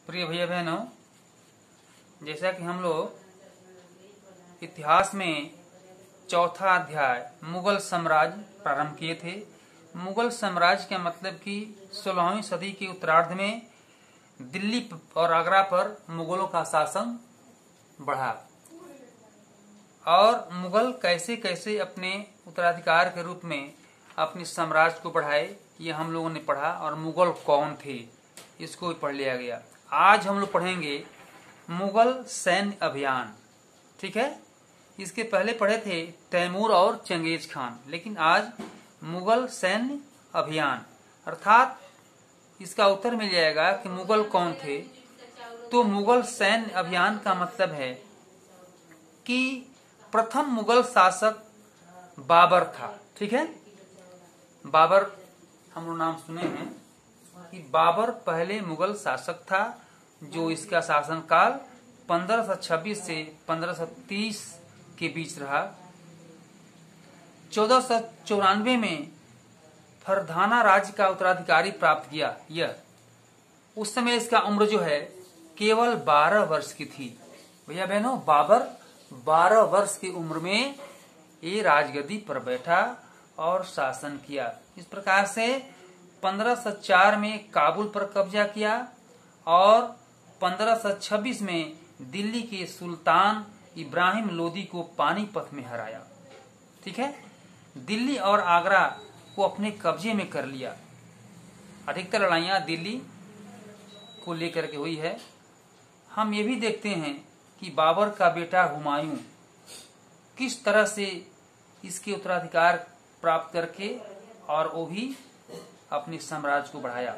प्रिय भैया बहनों, जैसा कि हम लोग इतिहास में चौथा अध्याय मुगल साम्राज्य प्रारंभ किए थे। मुगल साम्राज्य का मतलब कि 16वीं सदी के उत्तरार्ध में दिल्ली और आगरा पर मुगलों का शासन बढ़ा और मुगल कैसे कैसे अपने उत्तराधिकार के रूप में अपने साम्राज्य को बढ़ाए, ये हम लोगों ने पढ़ा। और मुगल कौन थे इसको भी पढ़ लिया गया। आज हम लोग पढ़ेंगे मुगल सैन्य अभियान। ठीक है, इसके पहले पढ़े थे तैमूर और चंगेज खान, लेकिन आज मुगल सैन्य अभियान अर्थात इसका उत्तर मिल जाएगा कि मुगल कौन थे। तो मुगल सैन्य अभियान का मतलब है कि प्रथम मुगल शासक बाबर था। ठीक है, बाबर हम लोग नाम सुने हैं कि बाबर पहले मुगल शासक था, जो इसका शासनकाल 1526 से 1530 के बीच रहा। 1494 में फरघाना राज्य का उत्तराधिकारी प्राप्त किया। यह उस समय इसका उम्र जो है केवल 12 वर्ष की थी। भैया बहनों, बाबर 12 वर्ष की उम्र में ये राजगद्दी पर बैठा और शासन किया। इस प्रकार से 1504 में काबुल पर कब्जा किया और 1526 में दिल्ली के सुल्तान इब्राहिम लोदी को पानीपत में हराया। ठीक है, दिल्ली और आगरा को अपने कब्जे में कर लिया। अधिकतर लड़ाइयां दिल्ली को लेकर के हुई है। हम ये भी देखते हैं कि बाबर का बेटा हुमायूं किस तरह से इसके उत्तराधिकार प्राप्त करके और वो भी अपने साम्राज्य को बढ़ाया।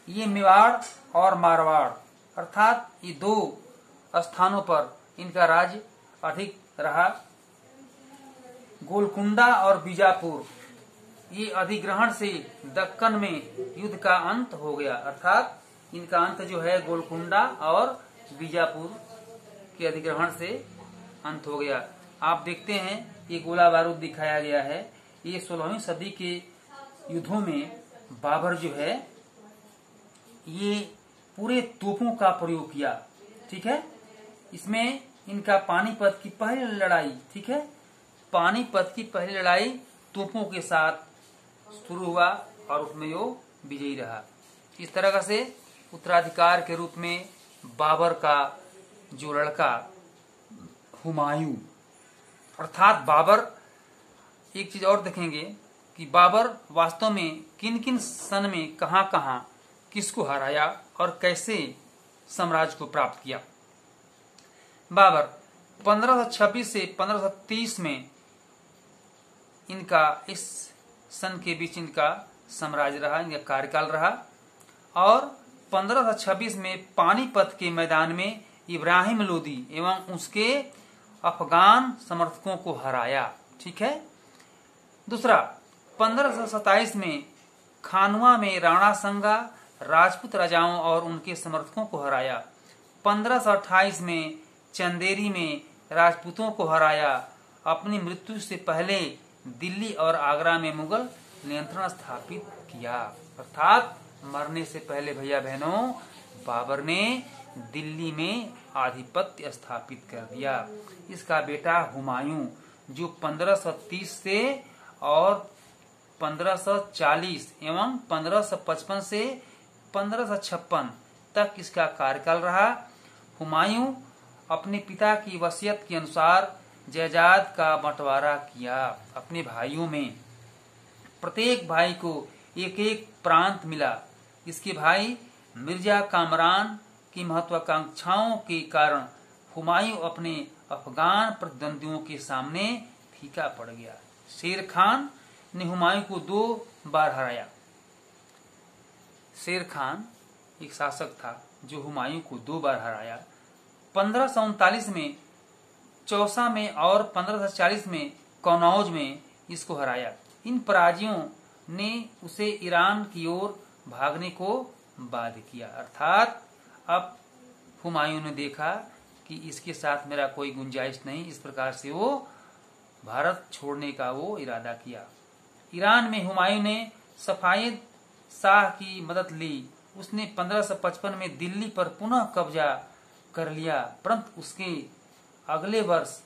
ये मेवाड़ और मारवाड़ अर्थात ये दो स्थानों पर इनका राज्य अधिक रहा। गोलकुंडा और बीजापुर ये अधिग्रहण से दक्कन में युद्ध का अंत हो गया, अर्थात इनका अंत जो है गोलकुंडा और बीजापुर के अधिग्रहण से अंत हो गया। आप देखते हैं ये गोला बारूद दिखाया गया है। ये 16वीं सदी के युद्धों में बाबर जो है ये पूरे तोपों का प्रयोग किया। ठीक है, इसमें इनका पानीपत की पहली लड़ाई, ठीक है, पानीपत की पहली लड़ाई तोपों के साथ शुरू हुआ और उसमें वो विजयी रहा। इस तरह से उत्तराधिकार के रूप में बाबर का जो लड़का हुमायूं अर्थात बाबर, एक चीज और देखेंगे कि बाबर वास्तव में किन किन सन में कहां कहां किसको हराया और कैसे साम्राज्य को प्राप्त किया। बाबर 1526 से 1530 में इनका इस सन के बीच इनका साम्राज्य रहा, इनका कार्यकाल रहा। और 1526 में पानीपत के मैदान में इब्राहिम लोदी एवं उसके अफगान समर्थकों को हराया। ठीक है, दूसरा 1527 में खानवा में राणा संगा राजपूत राजाओं और उनके समर्थकों को हराया। 1528 में चंदेरी में राजपूतों को हराया। अपनी मृत्यु से पहले दिल्ली और आगरा में मुगल नियंत्रण स्थापित किया, अर्थात मरने से पहले भैया बहनों बाबर ने दिल्ली में आधिपत्य स्थापित कर दिया। इसका बेटा हुमायूं जो 1530 से और 1540 एवं 1555 से 1556 तक इसका कार्यकाल रहा। हुमायूं अपने पिता की वसीयत के अनुसार जायदाद का बंटवारा किया अपने भाइयों में। प्रत्येक भाई को एक एक प्रांत मिला। इसके भाई मिर्जा कामरान की महत्वाकांक्षाओं के कारण हुमायूं अपने अफगान प्रतिद्वंदियों के सामने फीका पड़ गया। शेर खान ने हुमायूं को 2 बार हराया। शेर खान एक शासक था जो हुमायूं को 2 बार हराया। 1539 में चौसा में और 1540 में कनौज में इसको हराया। इन पराजयों ने उसे ईरान की ओर भागने को बाध्य किया, अर्थात अब हुमायूं ने देखा कि इसके साथ मेरा कोई गुंजाइश नहीं। इस प्रकार से वो भारत छोड़ने का वो इरादा किया। ईरान में हुमायूं ने सफायद शाह की मदद ली उसने 1555 में दिल्ली पर पुनः कब्जा कर लिया, परंतु उसके अगले वर्ष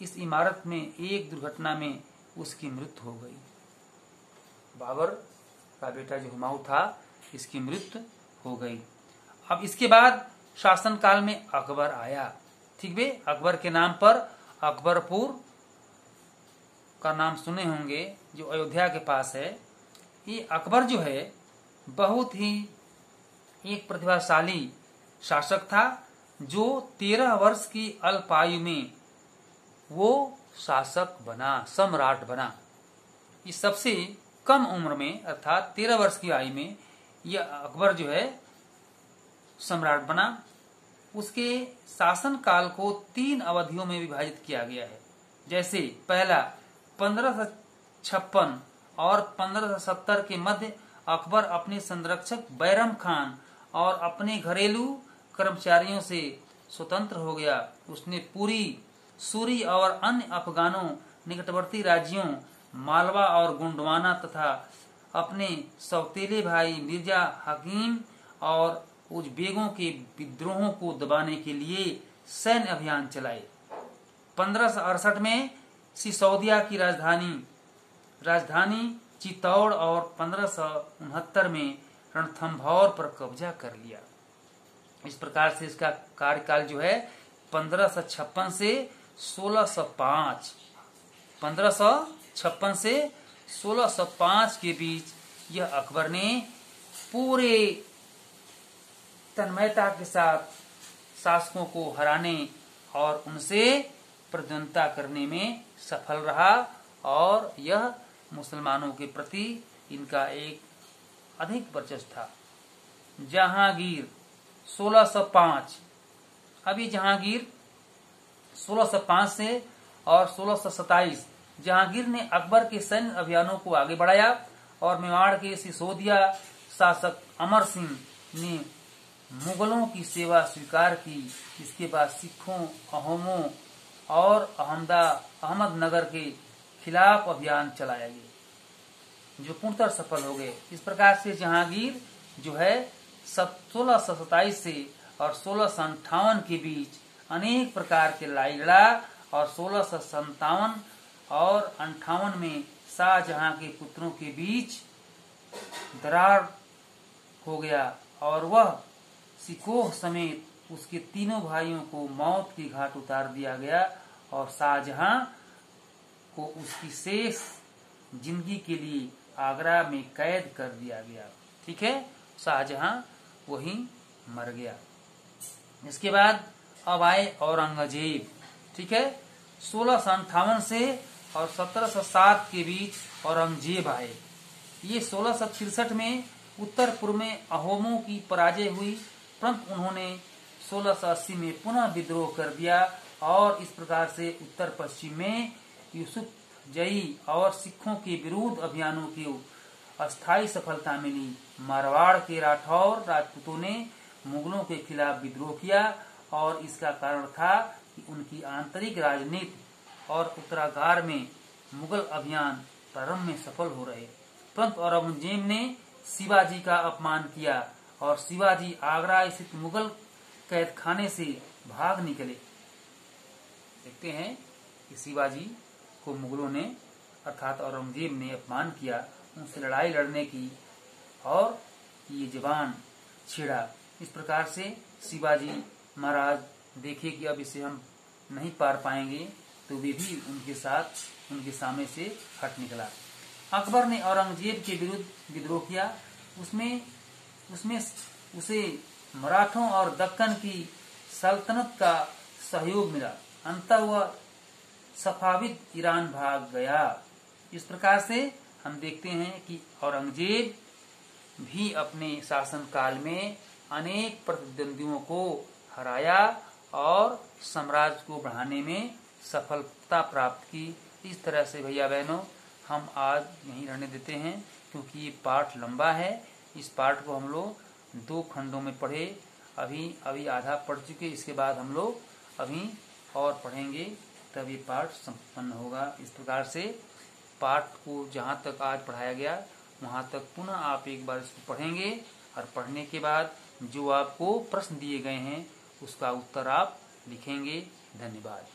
इस इमारत में एक दुर्घटना में उसकी मृत्यु हो गई। बाबर का बेटा जो हुमायूं था, इसकी मृत्यु हो गई। अब इसके बाद शासन काल में अकबर आया। ठीक बे, अकबर के नाम पर अकबरपुर का नाम सुने होंगे, जो अयोध्या के पास है। ये अकबर जो है बहुत ही एक प्रतिभाशाली शासक था, जो 13 वर्ष की अल्पायु में वो शासक बना, सम्राट बना। इस सबसे कम उम्र में अर्थात 13 वर्ष की आयु में यह अकबर जो है सम्राट बना। उसके शासन काल को 3 अवधियों में विभाजित किया गया है। जैसे पहला 1556 और 1570 के मध्य अकबर अपने संरक्षक बैरम खान और अपने घरेलू कर्मचारियों से स्वतंत्र हो गया। उसने पूरी सूरी और अन्य अफगानों निकटवर्ती राज्यों मालवा और गोंडवाना तथा अपने सौतेले भाई मिर्जा हकीम और उज़्बेकों के विद्रोहों को दबाने के लिए सैन्य अभियान चलाए। 1568 में सिसोदिया की राजधानी चित्तौड़ और 1569 में रणथंभौर पर कब्जा कर लिया। इस प्रकार से इसका कार्यकाल जो है 1556 से 1605, 1556 से 1605 के बीच यह अकबर ने पूरे तन्मयता के साथ शासकों को हराने और उनसे प्रतिद्वंदिता करने में सफल रहा, और यह मुसलमानों के प्रति इनका एक अधिक वर्चस्व था। जहांगीर 1605, अभी जहांगीर 1605 से और 1627 जहांगीर ने अकबर के सैन्य अभियानों को आगे बढ़ाया और मेवाड़ के सिसोदिया शासक अमर सिंह ने मुगलों की सेवा स्वीकार की। इसके बाद सिखों, अहोमों और अहमदनगर के खिलाफ अभियान चलाया गया, जो पूर्णतः सफल हो गए। इस प्रकार से जहांगीर जो है 1627 से और 1658 के बीच अनेक प्रकार के लड़ाई लड़ा, और 1657 और 58 में शाहजहां के पुत्रों के बीच दरार हो गया और वह सिकोह समेत उसके तीनों भाइयों को मौत के घाट उतार दिया गया, और शाहजहां को उसकी शेष जिंदगी के लिए आगरा में कैद कर दिया गया। ठीक है, शाहजहां वहीं मर गया। इसके बाद अब आए औरंगजेब। ठीक है, 1658 से और 1707 के बीच औरंगजेब आए। ये 1663 में उत्तर पूर्व में अहोमों की पराजय हुई, परंतु उन्होंने 1680 में पुनः विद्रोह कर दिया, और इस प्रकार से उत्तर पश्चिम में यूसुफ जई और सिखों के विरुद्ध अभियानों की अस्थायी सफलता मिली। मारवाड़ के राठौर राजपूतों ने मुगलों के खिलाफ विद्रोह किया, और इसका कारण था कि उनकी आंतरिक राजनीति और उत्तरागार में मुगल अभियान प्रारंभ में सफल हो रहे, परंतु औरंगजेब ने शिवाजी का अपमान किया और शिवाजी आगरा स्थित मुगल कैद खाने से भाग निकले। देखते हैं कि शिवाजी को मुगलों ने अर्थात औरंगजेब ने अपमान किया, उनसे लड़ाई लड़ने की और ये जवान छिड़ा। इस प्रकार से शिवाजी महाराज देखे कि अब इसे हम नहीं पार पाएंगे, तो वे भी उनके साथ उनके सामने से हट निकला। अकबर ने औरंगजेब के विरुद्ध विद्रोह किया। उसमें उसे मराठों और दक्कन की सल्तनत का सहयोग मिला। अंततः वह सफाविद ईरान भाग गया। इस प्रकार से हम देखते हैं कि औरंगजेब भी अपने शासन काल में अनेक प्रतिद्वंदियों को हराया और साम्राज्य को बढ़ाने में सफलता प्राप्त की। इस तरह से भैया बहनों हम आज यहीं रहने देते हैं, क्योंकि ये पाठ लंबा है। इस पाठ को हम लोग 2 खंडों में पढ़े, अभी आधा पढ़ चुके। इसके बाद हम लोग अभी और पढ़ेंगे, तब ये पाठ संपन्न होगा। इस प्रकार से पाठ को जहाँ तक आज पढ़ाया गया वहाँ तक पुनः आप एक बार इसको पढ़ेंगे और पढ़ने के बाद जो आपको प्रश्न दिए गए हैं उसका उत्तर आप लिखेंगे। धन्यवाद।